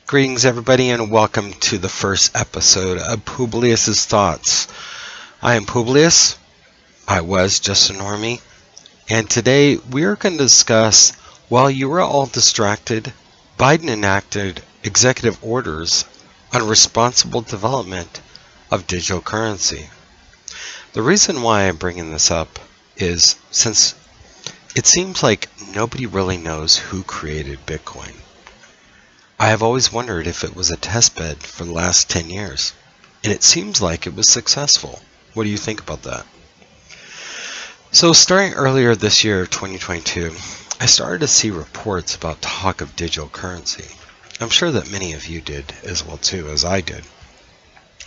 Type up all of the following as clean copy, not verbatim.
Greetings, everybody, and welcome to the first episode of Publius's Thoughts. I am Publius. I was just a normie. And today we are going to discuss, while you were all distracted, Biden enacted executive orders on responsible development of digital currency. The reason why I'm bringing this up is since it seems like nobody really knows who created Bitcoin. I have always wondered if it was a testbed for the last 10 years, and it seems like it was successful. What do you think about that? So starting earlier this year, 2022, I started to see reports about talk of digital currency. I'm sure that many of you did as well too, as I did.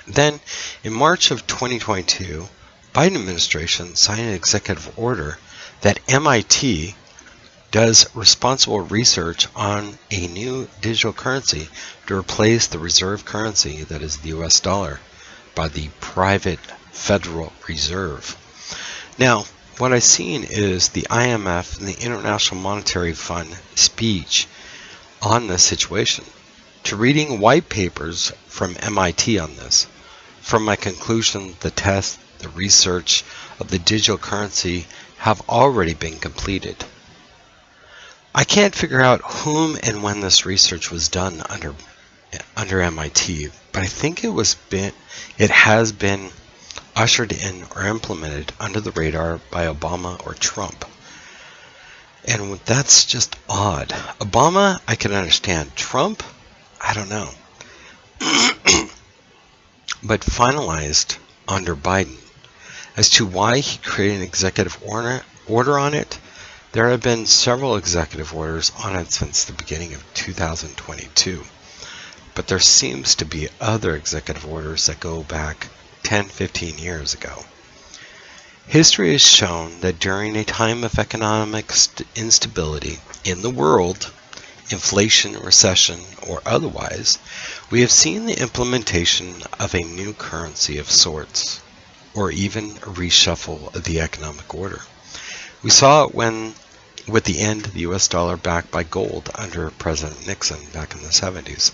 Then, in March of 2022, Biden administration signed an executive order that M.I.T. does responsible research on a new digital currency to replace the reserve currency that is the US dollar by the private Federal Reserve. Now, what I've seen is the IMF and the International Monetary Fund speech on this situation, to reading white papers from MIT on this. From my conclusion, the test, the research of the digital currency have already been completed. I can't figure out whom and when this research was done under MIT, but I think it has been ushered in or implemented under the radar by Obama or Trump. And that's just odd. Obama, I can understand. Trump, I don't know. But finalized under Biden. As to why he created an executive order on it, there have been several executive orders on it since the beginning of 2022. But there seems to be other executive orders that go back 10, 15 years ago. History has shown that during a time of economic instability in the world, inflation, recession, or otherwise, we have seen the implementation of a new currency of sorts, or even a reshuffle of the economic order. We saw it with the end of the US dollar backed by gold under President Nixon back in the 70s.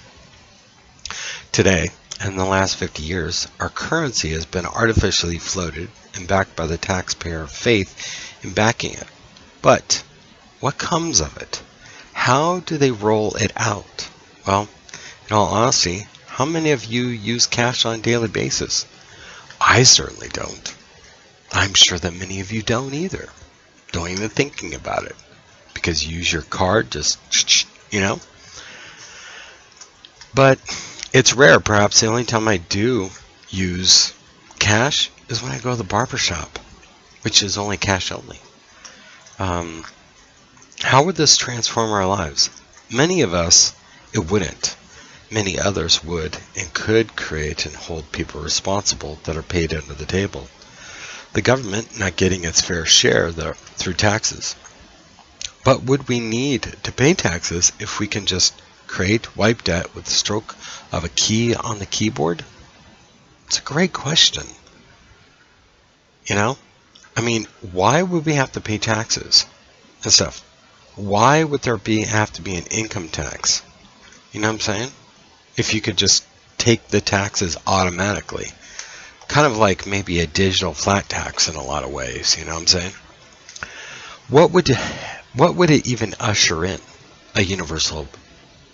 Today, in the last 50 years, our currency has been artificially floated and backed by the taxpayer faith in backing it. But what comes of it? How do they roll it out? Well, in all honesty, how many of you use cash on a daily basis? I certainly don't. I'm sure that many of you don't either. Don't even thinking about it, because you use your card, But it's rare. Perhaps the only time I do use cash is when I go to the barber shop, which is only cash only. How would this transform our lives? Many of us, it wouldn't. Many others would and could create and hold people responsible that are paid under the table. The government not getting its fair share through taxes. But would we need to pay taxes if we can just wipe debt with the stroke of a key on the keyboard? It's a great question. Why would we have to pay taxes and stuff? Why would there have to be an income tax? You know what I'm saying? If you could just take the taxes automatically. Kind of like maybe a digital flat tax in a lot of ways, you know what I'm saying? What would it even usher in? A universal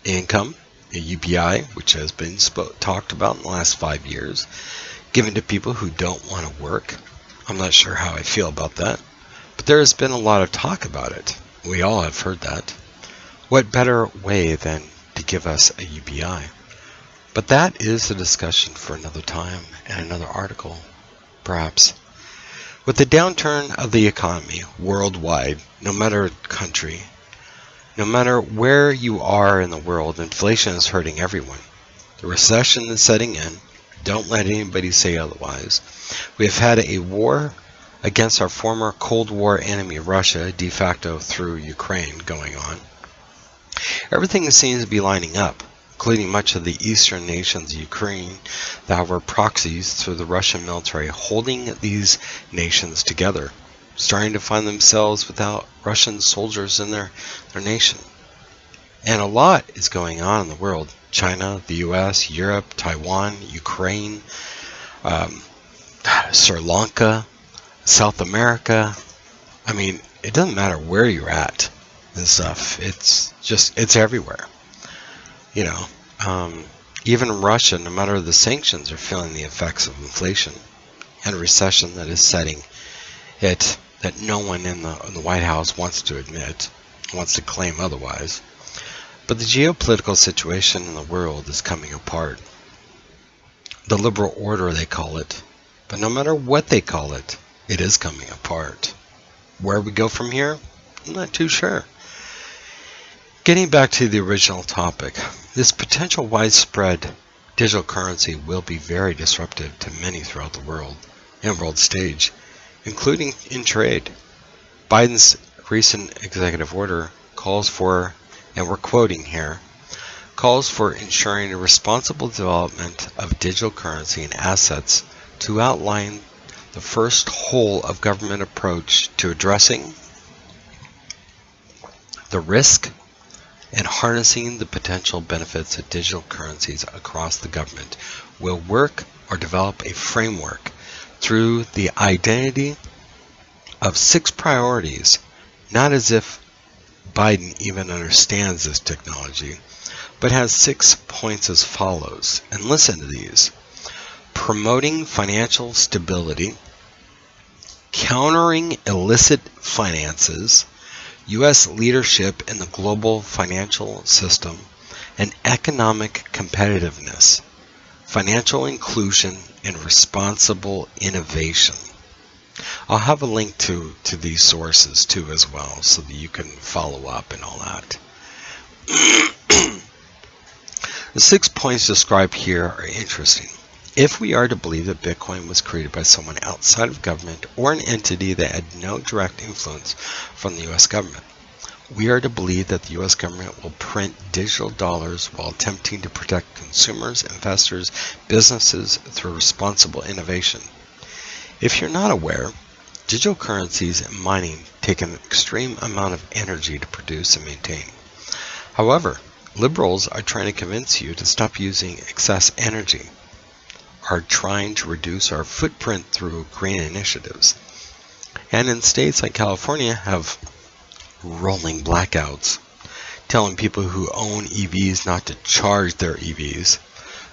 income, a UBI, which has been talked about in the last 5 years, given to people who don't want to work. I'm not sure how I feel about that, but there has been a lot of talk about it. We all have heard that. What better way than to give us a UBI? But that is a discussion for another time and another article, perhaps. With the downturn of the economy worldwide, no matter country, no matter where you are in the world, inflation is hurting everyone. The recession is setting in. Don't let anybody say otherwise. We have had a war against our former Cold War enemy, Russia, de facto through Ukraine, going on. Everything seems to be lining up, including much of the eastern nations of Ukraine that were proxies through the Russian military, holding these nations together, starting to find themselves without Russian soldiers in their nation. And a lot is going on in the world. China, the US, Europe, Taiwan, Ukraine, Sri Lanka, South America. I mean, it doesn't matter where you're at and stuff. It's everywhere. You know, even Russia, no matter the sanctions, are feeling the effects of inflation and a recession that is setting it that no one in the White House wants to admit, wants to claim otherwise. But the geopolitical situation in the world is coming apart. The liberal order, they call it. But no matter what they call it, it is coming apart. Where we go from here, I'm not too sure. Getting back to the original topic, this potential widespread digital currency will be very disruptive to many throughout the world and world stage, including in trade. Biden's recent executive order calls for, and we're quoting here, calls for ensuring a responsible development of digital currency and assets to outline the first whole of government approach to addressing the risk and harnessing the potential benefits of digital currencies across the government. Will work or develop a framework through the identity of 6 priorities, not as if Biden even understands this technology, but has 6 points as follows. And listen to these. Promoting financial stability, countering illicit finances, U.S. leadership in the global financial system, and economic competitiveness, financial inclusion, and responsible innovation. I'll have a link to these sources too as well, so that you can follow up and all that. The 6 points described here are interesting. If we are to believe that Bitcoin was created by someone outside of government or an entity that had no direct influence from the U.S. government, we are to believe that the U.S. government will print digital dollars while attempting to protect consumers, investors, businesses through responsible innovation. If you're not aware, digital currencies and mining take an extreme amount of energy to produce and maintain. However, liberals are trying to convince you to stop using excess energy, are trying to reduce our footprint through green initiatives, and in states like California have rolling blackouts, telling people who own EVs not to charge their EVs.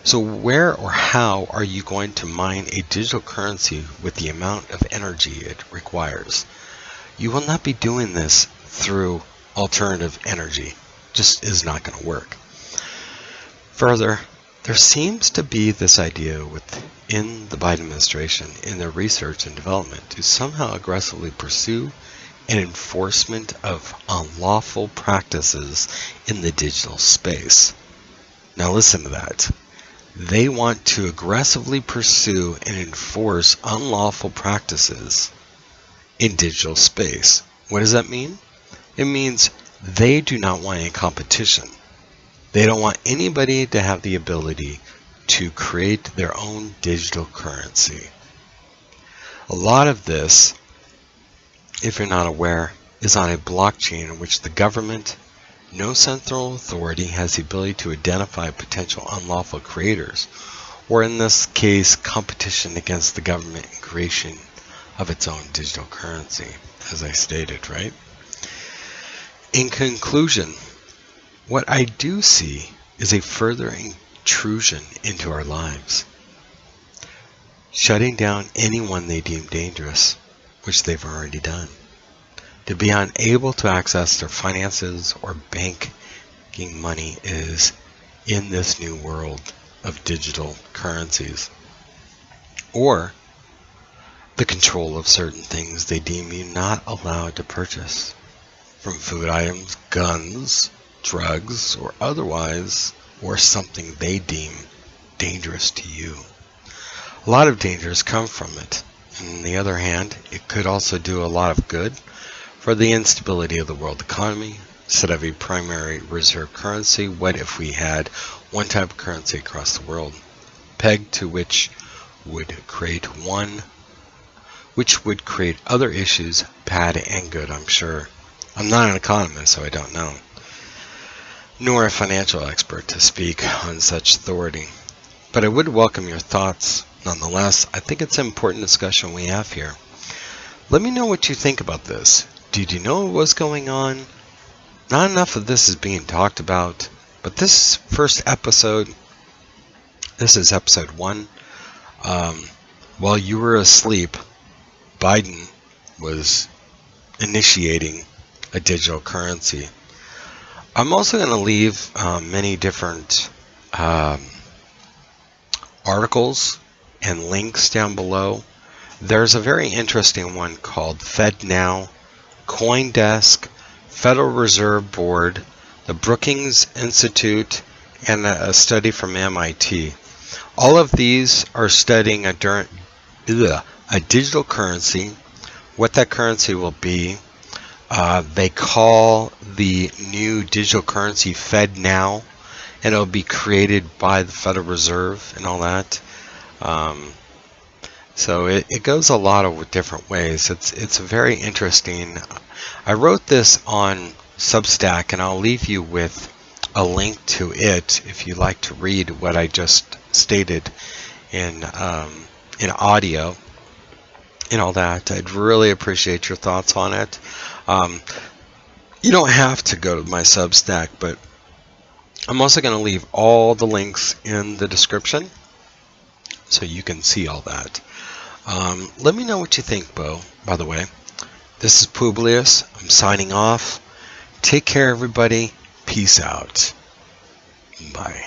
So where or how are you going to mine a digital currency with the amount of energy it requires? You will not be doing this through alternative energy. Just is not going to work. Further, there seems to be this idea within the Biden administration in their research and development to somehow aggressively pursue an enforcement of unlawful practices in the digital space. Now listen to that. They want to aggressively pursue and enforce unlawful practices in digital space. What does that mean? It means they do not want any competition. They don't want anybody to have the ability to create their own digital currency. A lot of this, if you're not aware, is on a blockchain in which the government, no central authority, has the ability to identify potential unlawful creators, or in this case, competition against the government in creation of its own digital currency, as I stated, right? In conclusion, what I do see is a further intrusion into our lives, shutting down anyone they deem dangerous, which they've already done, to be unable to access their finances or banking money is in this new world of digital currencies, or the control of certain things they deem you not allowed to purchase, from food items, guns, drugs, or otherwise, or something they deem dangerous to you. A lot of dangers come from it. On the other hand, it could also do a lot of good for the instability of the world economy. Instead of a primary reserve currency, what if we had one type of currency across the world, pegged to which would create other issues, bad and good, I'm sure. I'm not an economist, so I don't know. nor a financial expert to speak on such authority. But I would welcome your thoughts nonetheless. I think it's an important discussion we have here. Let me know what you think about this. Did you know what was going on? Not enough of this is being talked about, but this first episode, this is episode 1. While you were asleep, Biden was initiating a digital currency. I'm also going to leave many different articles and links down below. There's a very interesting one called FedNow, CoinDesk, Federal Reserve Board, the Brookings Institute, and a study from MIT. All of these are studying a digital currency, what that currency will be. They call the new digital currency FedNow, and it'll be created by the Federal Reserve and all that. So it goes a lot of different ways. It's very interesting. I wrote this on Substack, and I'll leave you with a link to it if you'd like to read what I just stated in audio and all that. I'd really appreciate your thoughts on it. You don't have to go to my Substack, but I'm also going to leave all the links in the description so you can see all that. Let me know what you think, Bo, by the way. This is Publius. I'm signing off. Take care, everybody. Peace out. Bye.